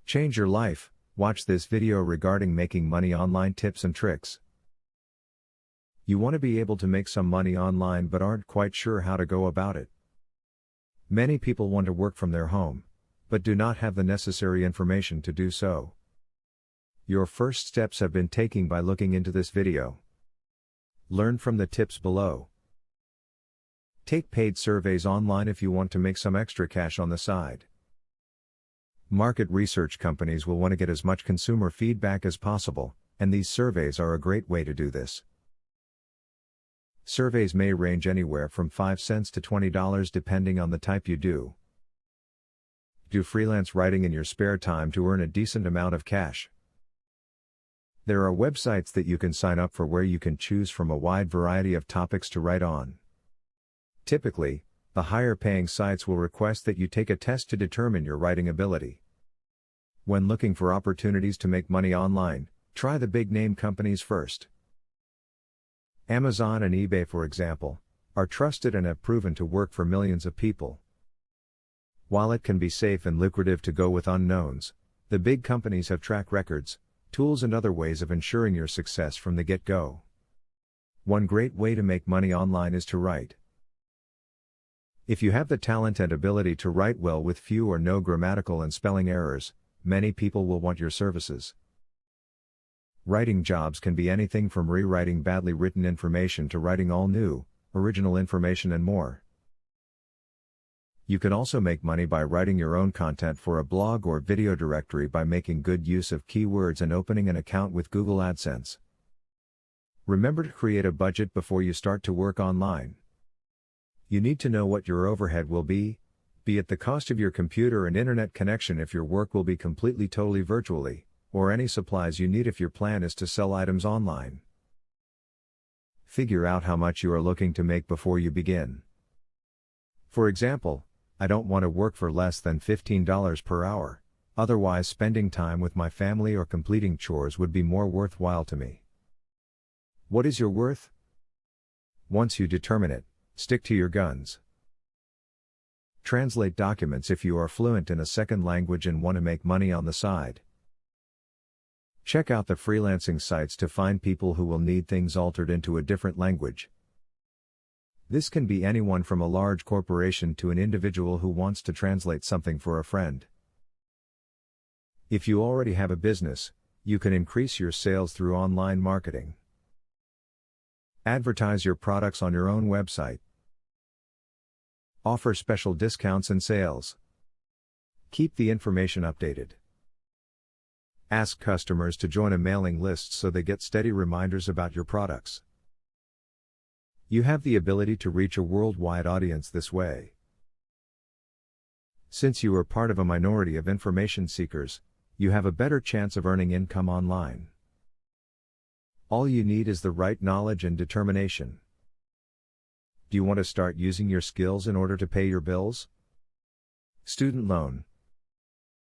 Change your life. Watch this video regarding making money online tips and tricks. You want to be able to make some money online but aren't quite sure how to go about it. Many people want to work from their home, but do not have the necessary information to do so. Your first steps have been taken by looking into this video. Learn from the tips below. Take paid surveys online if you want to make some extra cash on the side. Market research companies will want to get as much consumer feedback as possible, and these surveys are a great way to do this. Surveys may range anywhere from 5 cents to $20 depending on the type you do. Do freelance writing in your spare time to earn a decent amount of cash. There are websites that you can sign up for where you can choose from a wide variety of topics to write on. Typically, the higher paying sites will request that you take a test to determine your writing ability. When looking for opportunities to make money online, try the big name companies first. Amazon and eBay, for example, are trusted and have proven to work for millions of people. While it can be safe and lucrative to go with unknowns, the big companies have track records, tools and other ways of ensuring your success from the get-go. One great way to make money online is to write. If you have the talent and ability to write well with few or no grammatical and spelling errors, many people will want your services. Writing jobs can be anything from rewriting badly written information to writing all new, original information and more. You can also make money by writing your own content for a blog or video directory by making good use of keywords and opening an account with Google AdSense. Remember to create a budget before you start to work online. You need to know what your overhead will be it the cost of your computer and internet connection if your work will be completely totally virtually, or any supplies you need if your plan is to sell items online. Figure out how much you are looking to make before you begin. For example, I don't want to work for less than $15 per hour, otherwise spending time with my family or completing chores would be more worthwhile to me. What is your worth? Once you determine it, stick to your guns. Translate documents if you are fluent in a second language and want to make money on the side. Check out the freelancing sites to find people who will need things altered into a different language. This can be anyone from a large corporation to an individual who wants to translate something for a friend. If you already have a business, you can increase your sales through online marketing. Advertise your products on your own website. Offer special discounts and sales. Keep the information updated. Ask customers to join a mailing list so they get steady reminders about your products. You have the ability to reach a worldwide audience this way. Since you are part of a minority of information seekers, you have a better chance of earning income online. All you need is the right knowledge and determination. Do you want to start using your skills in order to pay your bills? Student loan,